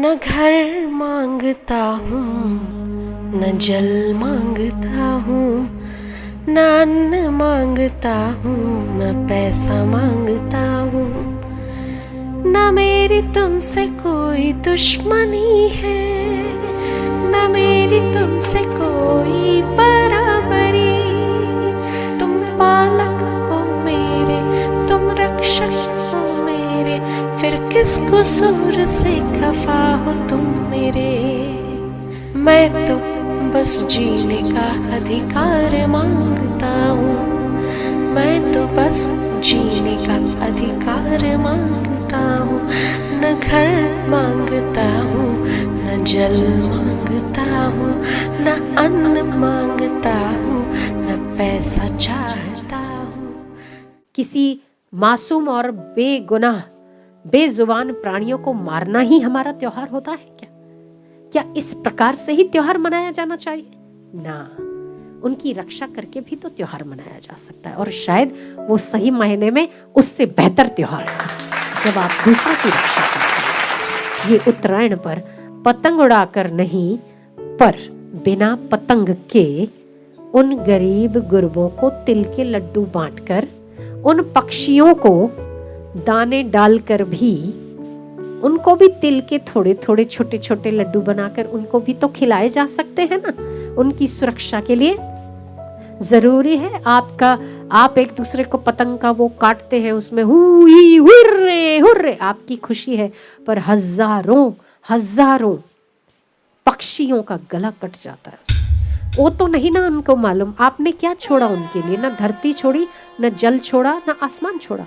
न घर मांगता हूँ, न जल मांगता हूँ, न अन्न मांगता हूँ, न पैसा मांगता हूँ, न मेरी तुमसे कोई दुश्मनी है, न मेरी तुमसे कोई बराबरी। तुम पालक हो मेरे, तुम रक्षक हो मेरे, फिर किस कसूर से खफा हो तुम मेरे। मैं तो बस जीने का अधिकार मांगता हूँ, मैं तो बस जीने का अधिकार मांगता हूँ। न घर मांगता हूँ, न जल मांगता हूँ, न अन्न मांगता हूँ, न पैसा चाहता हूँ। किसी मासूम और बेगुनाह बेजुबान प्राणियों को मारना ही हमारा त्योहार होता है क्या? क्या इस प्रकार से ही त्योहार मनाया जाना चाहिए? ना, उनकी रक्षा करके भी तो त्योहार मनाया जा सकता है, और शायद वो सही मायने में उससे बेहतर त्योहार है जब आप दूसरों की रक्षा करते हैं। ये उत्तरायण पर पतंग उड़ाकर नहीं, पर बिना पतंग के उन गरीब गुरबों को तिल के लड्डू बांटकर, उन पक्षियों को दाने डालकर भी, उनको भी तिल के थोड़े थोड़े छोटे छोटे लड्डू बनाकर उनको भी तो खिलाए जा सकते हैं ना। उनकी सुरक्षा के लिए जरूरी है आप एक दूसरे को पतंग का वो काटते हैं, उसमें हुई हुर्रे हुर्रे आपकी खुशी है, पर हजारों हजारों पक्षियों का गला कट जाता है उसमें। वो तो नहीं ना उनको मालूम आपने क्या छोड़ा उनके लिए, ना धरती छोड़ी, न जल छोड़ा, न आसमान छोड़ा।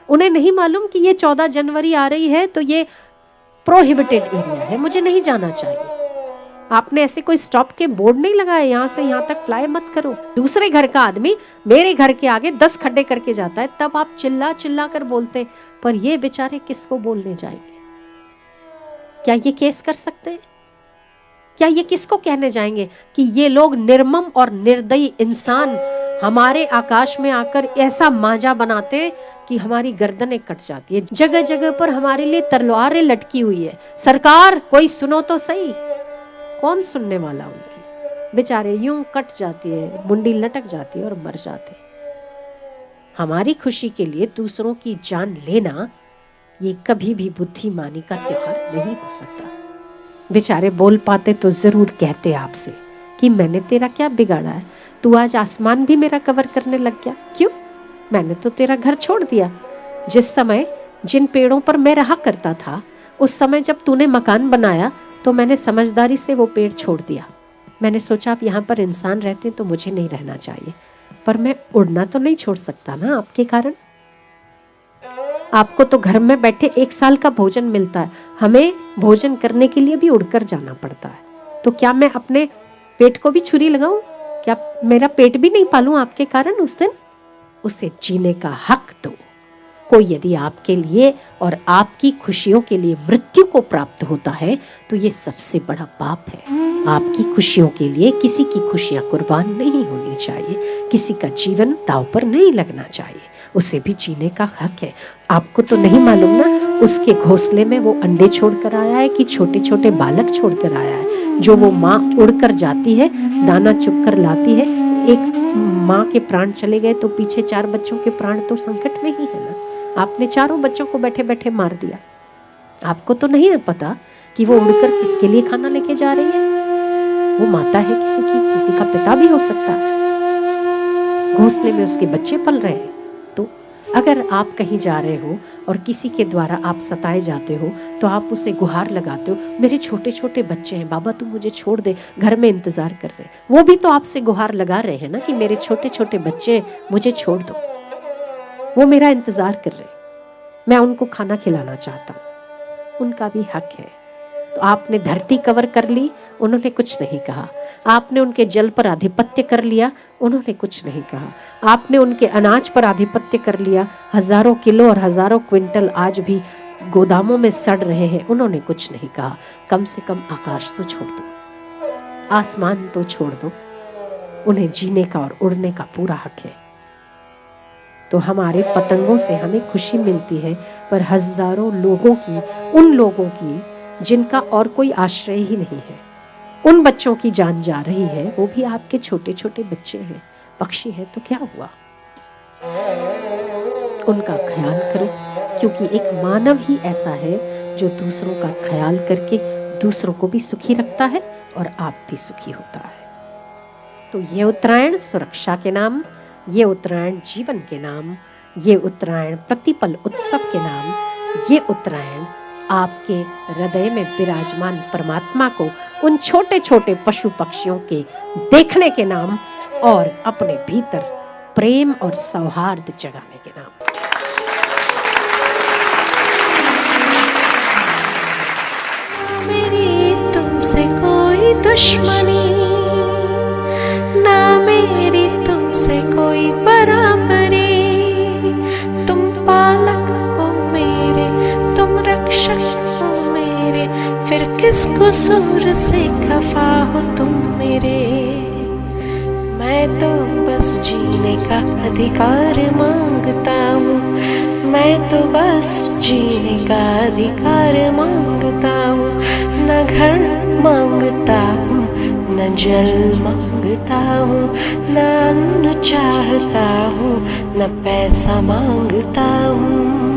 उन्हें नहीं मालूम कि ये 14 जनवरी आ रही है तो ये प्रोहिबिटेड एरिया है, मुझे नहीं जाना चाहिए। आपने ऐसे कोई स्टॉप के बोर्ड नहीं लगाए, यहाँ से यहाँ तक फ्लाई मत करो। दूसरे घर का आदमी मेरे घर के आगे 10 खड्डे करके जाता है, तब आप चिल्ला चिल्ला कर बोलते, पर ये बेचारे किसको बोलने जाएंगे? क्या ये केस कर सकते हैं? क्या ये किसको कहने जाएंगे कि ये लोग निर्मम और निर्दयी इंसान हमारे आकाश में आकर ऐसा मांझा बनाते कि हमारी गर्दनें कट जाती है। जगह जगह पर हमारे लिए तलवारें लटकी हुई है। सरकार कोई सुनो तो सही। कौन सुनने वाला? उनकी बेचारे यूं कट जाती है, मुंडी लटक जाती है और मर जाते। हमारी खुशी के लिए दूसरों की जान लेना ये कभी भी बुद्धिमानी का त्योहार नहीं हो सकता। बेचारे बोल पाते तो जरूर कहते आपसे कि मैंने तेरा क्या बिगाड़ा है, तू आज आसमान भी मेरा कवर करने लग गया। क्यों? मैंने तो तेरा घर छोड़ दिया। जिस समय जिन पेड़ों पर मैं रहा करता था, उस समय जब तूने मकान बनाया तो मैंने समझदारी से वो पेड़ छोड़ दिया। मैंने सोचा अब यहाँ पर इंसान रहते तो मुझे नहीं रहना चाहिए, पर मैं उड़ना तो नहीं छोड़ सकता ना आपके कारण। आपको तो घर में बैठे 1 साल का भोजन मिलता है, हमें भोजन करने के लिए भी उड़कर जाना पड़ता है। तो क्या मैं अपने पेट को भी छुरी लगाऊं? क्या मेरा पेट भी नहीं पालूं आपके कारण उस दिन? उसे जीने का हक दो। कोई यदि आपके लिए और आपकी खुशियों के लिए मृत्यु को प्राप्त होता है तो ये सबसे बड़ा पाप है। आपकी खुशियों के लिए किसी की खुशियां कुर्बान नहीं होनी चाहिए, किसी का जीवन दांव पर नहीं लगना चाहिए। उसे भी जीने का हक है। आपको तो नहीं मालूम ना उसके घोंसले में वो अंडे छोड़कर आया है कि छोटे छोटे बालक छोड़कर आया है। जो वो माँ उड़कर जाती है, दाना चुग कर लाती है, एक माँ के प्राण चले गए तो पीछे 4 बच्चों के प्राण तो संकट में ही है ना। आपने 4 बच्चों को बैठे बैठे मार दिया। आपको तो नहीं ना पता कि वो उड़कर किसके लिए खाना लेके जा रही है। वो माता है किसी की, किसी का पिता भी हो सकता है। घोंसले में उसके बच्चे पल रहे हैं। तो अगर आप कहीं जा रहे हो और किसी के द्वारा आप सताए जाते हो तो आप उसे गुहार लगाते हो, मेरे छोटे छोटे बच्चे हैं बाबा तू मुझे छोड़ दे, घर में इंतजार कर रहे हैं। वो भी तो आपसे गुहार लगा रहे हैं ना कि मेरे छोटे छोटे बच्चे मुझे छोड़ दो, वो मेरा इंतजार कर रहे, मैं उनको खाना खिलाना चाहता हूँ। उनका भी हक है। तो आपने धरती कवर कर ली, उन्होंने कुछ नहीं कहा। आपने उनके जल पर आधिपत्य कर लिया, उन्होंने कुछ नहीं कहा। आपने उनके अनाज पर आधिपत्य कर लिया, हजारों किलो और हजारों क्विंटल आज भी गोदामों में सड़ रहे हैं, उन्होंने कुछ नहीं कहा। कम से कम आकाश तो छोड़ दो, आसमान तो छोड़ दो। उन्हें जीने का और उड़ने का पूरा हक है। तो हमारे पतंगों से हमें खुशी मिलती है, पर हजारों लोगों की, उन लोगों की जिनका और कोई आश्रय ही नहीं है। उन बच्चों की जान जा रही है, वो भी आपके छोटे छोटे बच्चे हैं, पक्षी है तो क्या हुआ, उनका ख्याल करो, क्योंकि एक मानव ही ऐसा है जो दूसरों का ख्याल करके दूसरों को भी सुखी रखता है और आप भी सुखी होता है। तो ये उत्तरायण सुरक्षा के नाम, ये उत्तरायण जीवन के नाम, ये उत्तरायण प्रतिपल उत्सव के नाम, ये उत्तरायण आपके हृदय में विराजमान परमात्मा को उन छोटे छोटे पशु पक्षियों के देखने के नाम और अपने भीतर प्रेम और सौहार्द जगाने के नाम। मेरी तुमसे कोई दुश्मनी, ना मेरी तुमसे कोई बराबरी, तुम पालक हो मेरे, तुम रक्षक हो मेरे, फिर किस कसूर से खफा हो तुम मेरे। मैं तो बस जीने का अधिकार मांगता हूँ, मैं तो बस जीने का अधिकार मांगता हूँ। न घर मांगता हूँ, न जल मांगता हूँ, न अन्न चाहता हूँ, न पैसा मांगता हूँ।